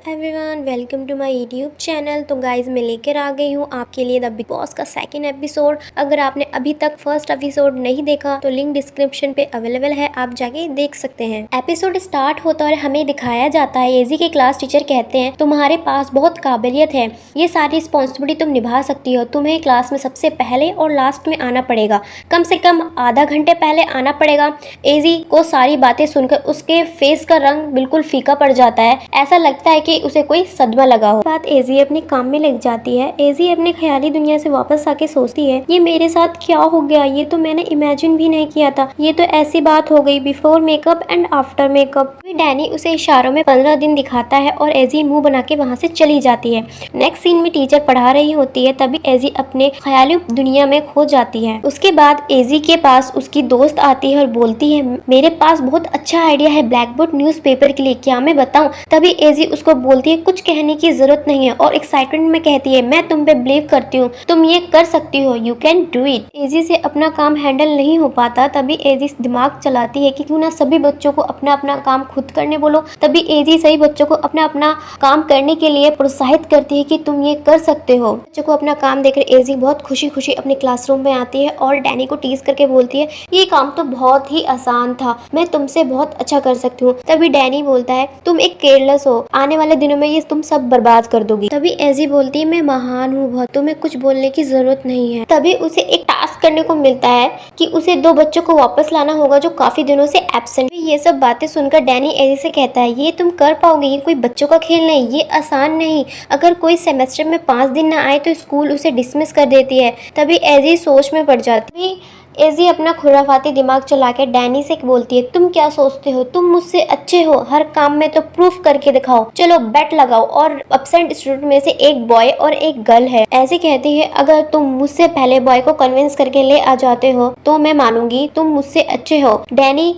Everyone, welcome to my YouTube channel. तो guys मैं लेकर आ गई हूँ आपके लिए द बिग बॉस का सेकंड एपिसोड। अगर आपने अभी तक फर्स्ट एपिसोड नहीं देखा तो लिंक डिस्क्रिप्शन पे अवेलेबल है, आप जाके देख सकते हैं। एपिसोड स्टार्ट होता है और हमें दिखाया जाता है एजी के क्लास टीचर कहते हैं तुम्हारे पास बहुत काबिलियत है, ये सारी रिस्पॉन्सिबिलिटी तुम निभा सकती हो, तुम्हें क्लास में सबसे पहले और लास्ट में आना पड़ेगा, कम से कम आधा घंटे पहले आना पड़ेगा। एजी को सारी बातें सुनकर उसके फेस का रंग बिल्कुल फीका पड़ जाता है, ऐसा लगता है कि उसे कोई सदमा लगा हो। बात एजी अपने काम में लग जाती है। एजी अपने ख्याली दुनिया से वापस आके सोचती है ये मेरे साथ क्या हो गया, ये तो मैंने इमेजिन भी नहीं किया था, ये तो ऐसी बात हो गई before makeup and after makeup. Danny उसे इशारों में 15 दिन दिखाता है और एजी मुंह बना के वहाँ से चली जाती है। नेक्स्ट सीन में टीचर पढ़ा रही होती है, तभी एजी अपने ख्याली दुनिया में खो जाती है। उसके बाद एजी के पास उसकी दोस्त आती है और बोलती है मेरे पास बहुत अच्छा आइडिया है ब्लैक बोर्ड न्यूज़पेपर के लिए, क्या मैं बताऊं? तभी एजी उसको बोलती है कुछ कहने की जरूरत नहीं है और एक्साइटमेंट में कहती है मैं तुम पे बिलीव करती हूँ, तुम ये कर सकती हो, यू कैन डू इट। एजी से अपना काम हैंडल नहीं हो पाता, तभी एजी दिमाग चलाती है कि क्यों ना सभी बच्चों को अपना अपना काम खुद करने बोलो। तभी एजी सही बच्चों को अपना अपना काम करने के लिए प्रोत्साहित करती है कि तुम ये कर सकते हो। बच्चों को अपना काम देखकर एजी बहुत खुशी खुशी अपने क्लासरूम में आती है और डैनी को टीज करके बोलती है ये काम तो बहुत ही आसान था, मैं तुमसे बहुत अच्छा कर सकती हूँ। तभी डैनी बोलता है तुम एक केयरलेस हो, आने वाले दिनों में ये तुम सब बर्बाद कर दोगी। तभी एजी बोलती है मैं महान हूँ बहुत, तुम्हें कुछ बोलने की जरूरत नहीं है। तभी उसे एक टास्क करने को मिलता है कि उसे 2 बच्चों को वापस लाना होगा जो काफी दिनों से एब्सेंट। ये सब बातें सुनकर डैनी एजी से कहता है ये तुम कर पाओगे, ये कोई बच्चों का खेल नहीं, ये आसान नहीं, अगर कोई सेमेस्टर में 5 दिन ना आए तो स्कूल उसे डिसमिस कर देती है। तभी एजी सोच में पड़ जाती है। एजी अपना खुराफाती दिमाग चला के डैनी से बोलती है तुम क्या सोचते हो, तुम मुझसे अच्छे हो हर काम में, तो प्रूफ करके दिखाओ, चलो बेट लगाओ। और एब्सेंट स्टूडेंट में से एक बॉय और एक गर्ल है। ऐसे कहती है अगर तुम मुझसे पहले बॉय को कन्विंस करके ले आ जाते हो तो मैं मानूंगी, तुम मुझसे अच्छे हो। डैनी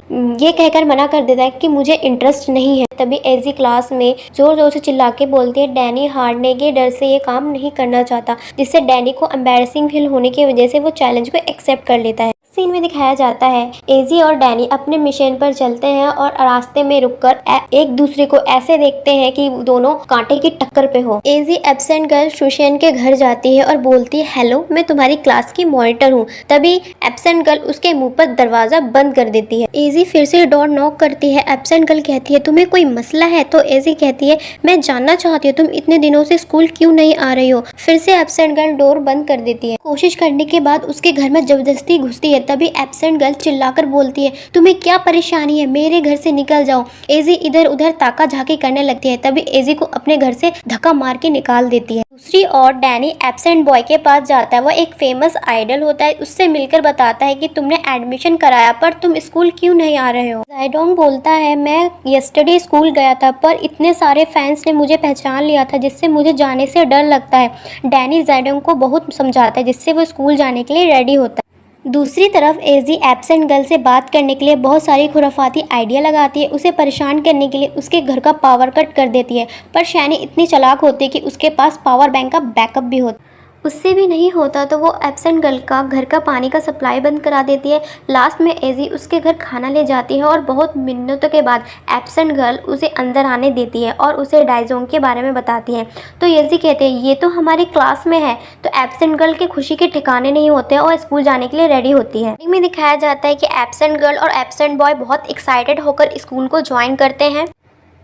ये कहकर मना कर देता है कि मुझे इंटरेस्ट नहीं है। तभी एजी क्लास में जोर जोर से चिल्ला के बोलती है डैनी हारने के डर से ये काम नहीं करना चाहता, जिससे डैनी को एम्बैरेसिंग फील होने की वजह से वो चैलेंज को एक्सेप्ट कर लेता है। सीन में दिखाया जाता है एजी और डैनी अपने मिशन पर चलते हैं और रास्ते में रुककर एक दूसरे को ऐसे देखते हैं कि दोनों कांटे की टक्कर पे हो। एजी एब्सेंट गर्ल सुशेन के घर जाती है और बोलती है हेलो मैं तुम्हारी क्लास की मॉनिटर हूँ। तभी एब्सेंट गर्ल उसके मुंह पर दरवाजा बंद कर देती है। एजी फिर से डोर नॉक करती है। एब्सेंट गर्ल कहती है तुम्हें कोई मसला है? तो एजी कहती है मैं जानना चाहती हूँ तुम इतने दिनों से स्कूल क्यों नहीं आ रही हो। फिर से एब्सेंट गर्ल डोर बंद कर देती है। कोशिश करने के बाद उसके घर में जबरदस्ती घुसती है। तभी एब्सेंट गर्ल चिल्लाकर बोलती है तुम्हें क्या परेशानी है, मेरे घर से निकल जाओ। एजी इधर उधर ताका झाकी करने लगती है। तभी एजी को अपने घर से धक्का मार के निकाल देती है। दूसरी ओर डैनी एब्सेंट बॉय के पास जाता है, वो एक फेमस आइडल होता है, उससे मिलकर बताता है कि तुमने एडमिशन कराया पर तुम स्कूल क्यों नहीं आ रहे हो। जायडोंग बोलता है मैं यस्टरडे स्कूल गया था पर इतने सारे फैंस ने मुझे पहचान लिया था जिससे मुझे जाने से डर लगता है। डैनी जायडोंग को बहुत समझाता है जिससे वो स्कूल जाने के लिए रेडी होता है। दूसरी तरफ एजी एब्सेंट गर्ल से बात करने के लिए बहुत सारी खुराफाती आइडिया लगाती है, उसे परेशान करने के लिए उसके घर का पावर कट कर देती है। पर शैनी इतनी चालाक होती है कि उसके पास पावर बैंक का बैकअप भी होता है। उससे भी नहीं होता तो वो एब्सेंट गर्ल का घर का पानी का सप्लाई बंद करा देती है। लास्ट में एजी उसके घर खाना ले जाती है और बहुत मिन्नतों के बाद एब्सेंट गर्ल उसे अंदर आने देती है और उसे डाइजोंग के बारे में बताती है। तो एजी कहते हैं ये तो हमारी क्लास में है। तो एब्सेंट गर्ल के खुशी के ठिकाने नहीं होते और स्कूल जाने के लिए रेडी होती है। में दिखाया जाता है कि एब्सेंट गर्ल और एब्सेंट बॉय बहुत एक्साइटेड होकर स्कूल को ज्वाइन करते हैं।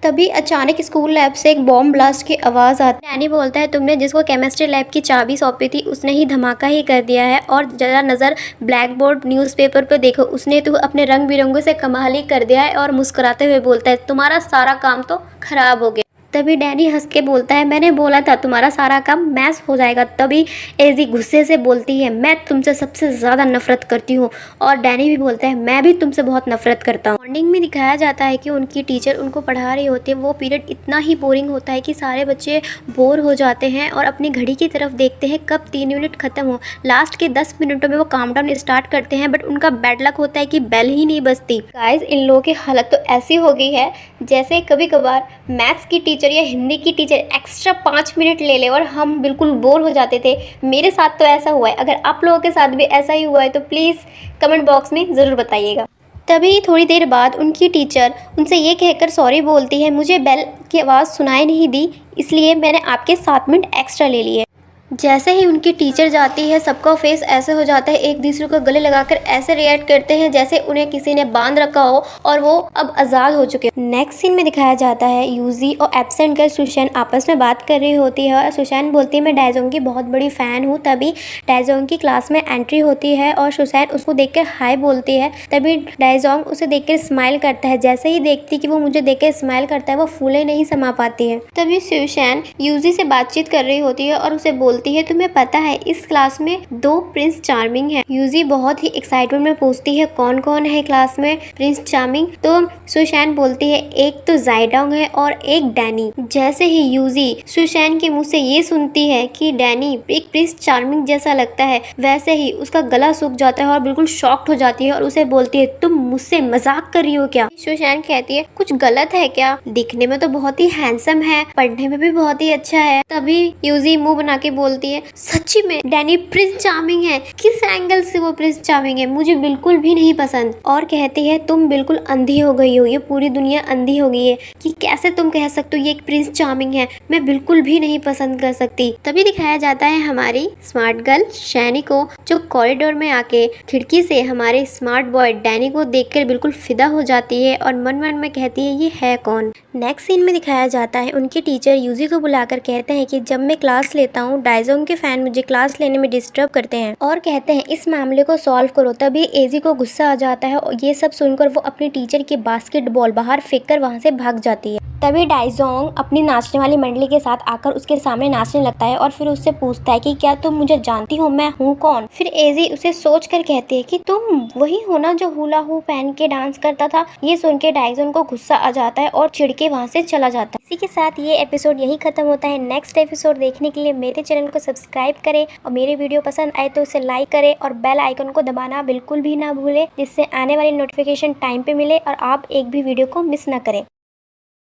तभी अचानक स्कूल लैब से एक बॉम्ब ब्लास्ट की आवाज़ आती है। डैनी बोलता है तुमने जिसको केमिस्ट्री लैब की चाबी सौंपी थी उसने ही धमाका ही कर दिया है, और जरा नज़र ब्लैक बोर्ड न्यूज़पेपर पे देखो, उसने तो अपने रंग बिरंगों से कमाल ही कर दिया है। और मुस्कुराते हुए बोलता है तुम्हारा सारा काम तो खराब हो गया। तभी डैनी हंस के बोलता है मैंने बोला था तुम्हारा सारा काम मैस हो जाएगा। तभी एजी गुस्से से बोलती है मैं तुमसे सबसे ज़्यादा नफरत करती हूँ। और डैनी भी बोलता है मैं भी तुमसे बहुत नफरत करता हूँ। मॉर्निंग में दिखाया जाता है कि उनकी टीचर उनको पढ़ा रही होती है। वो पीरियड इतना ही बोरिंग होता है कि सारे बच्चे बोर हो जाते हैं और अपनी घड़ी की तरफ देखते हैं कब 3 मिनट खत्म हो। लास्ट के 10 मिनटों में वो काउंटडाउन स्टार्ट करते हैं, बट उनका बैड लक होता है कि बेल ही नहीं बजती। गाइस इन लोगों की हालत तो ऐसी हो गई है जैसे कभी कभार मैथ्स की टीचर या हिंदी की टीचर एक्स्ट्रा 5 मिनट ले ले और हम बिल्कुल बोर हो जाते थे। मेरे साथ तो ऐसा हुआ है। अगर आप लोगों के साथ भी ऐसा ही हुआ है तो प्लीज़ कमेंट बॉक्स में ज़रूर बताइएगा। तभी थोड़ी देर बाद उनकी टीचर उनसे ये कहकर सॉरी बोलती है, मुझे बेल की आवाज़ सुनाई नहीं दी, इसलिए मैंने आपके 7 मिनट एक्स्ट्रा ले लिए। जैसे ही उनकी टीचर जाती है, सबका फेस ऐसे हो जाता है, एक दूसरे को गले लगाकर ऐसे रिएक्ट करते हैं जैसे उन्हें किसी ने बांध रखा हो और वो अब आज़ाद हो चुके हैं। नेक्स्ट सीन में दिखाया जाता है यूजी और एब्सेंट गर्ल सुशैन आपस में बात कर रही होती है और सुशैन बोलती है मैं डायजोंग की बहुत बड़ी फ़ैन हूँ। तभी डायजोंग की क्लास में एंट्री होती है और सुशैन उसको देखकर हाय बोलती है। तभी डायजोंग उसे देखकर स्माइल करता है। जैसे ही देखती कि वो मुझे देखकर स्माइल करता है, वो फूले नहीं समा पाती है। तभी सुशैन यूजी से बातचीत कर रही होती है और उसे बोलती है तुम्हें पता है इस क्लास में 2 प्रिंस चार्मिंग है। यूजी बहुत ही एक्साइटमेंट में पूछती है कौन कौन है क्लास में प्रिंस चार्मिंग। तो सुशैन बोलती है एक तो जाइडोंग है और एक डैनी। जैसे ही यूजी सुशैन के मुंह से ये सुनती है कि डैनी एक प्रिंस चार्मिंग जैसा लगता है, वैसे ही उसका गला सूख जाता है और बिल्कुल शॉक्ड हो जाती है और उसे बोलती है तुम मुझसे मजाक कर रही हो क्या। सुशैन कहती है कुछ गलत है क्या, दिखने में तो बहुत ही हैंडसम है, पढ़ने में भी बहुत ही अच्छा है। तभी यूजी मुंह बना के बोलती है सच्ची में डैनी प्रिंस चार्मिंग है, किस एंगल से वो प्रिंस चार्मिंग है, मुझे बिल्कुल भी नहीं पसंद। और कहती है तुम बिल्कुल अंधी हो गई हो, ये पूरी दुनिया अंधी हो गई है कि कैसे तुम कह सकते हो ये एक प्रिंस चार्मिंग है, मैं बिल्कुल भी नहीं पसंद कर सकती। तभी दिखाया जाता है हमारी स्मार्ट गर्ल शैनी को, जो कॉरिडोर में आके खिड़की से हमारे स्मार्ट बॉय डैनी को देखकर बिल्कुल फिदा हो जाती है और मन मन में कहती है ये है कौन। नेक्स्ट सीन में दिखाया जाता है उनके टीचर यूजी को बुलाकर कहते हैं कि जब मैं क्लास लेता हूँ डायजोंग के फैन मुझे क्लास लेने में डिस्टर्ब करते हैं और कहते हैं इस मामले को सॉल्व करो। तभी एजी को गुस्सा आ जाता है और ये सब सुनकर वो अपनी टीचर की बास्केटबॉल बाहर फेंककर वहां से भाग जाती है। तभी डायजोंग अपनी नाचने वाली मंडली के साथ आकर उसके सामने नाचने लगता है और फिर उससे पूछता है कि क्या तुम मुझे जानती हो, मैं हूँ कौन। फिर एजी उसे सोच कर कहती है कि तुम वही हो ना जो हुला हू पहन के डांस करता था। ये सुन के डायजोंग को गुस्सा आ जाता है और चिढ़ के वहाँ से चला जाता है। इसी के साथ ये एपिसोड यही खत्म होता है। नेक्स्ट एपिसोड देखने के लिए मेरे चैनल को सब्सक्राइब करें और मेरे वीडियो पसंद आए तो उसे लाइक करें और बेल आइकन को दबाना बिल्कुल भी ना भूलें, जिससे आने वाली नोटिफिकेशन टाइम पे मिले और आप एक भी वीडियो को मिस ना करें।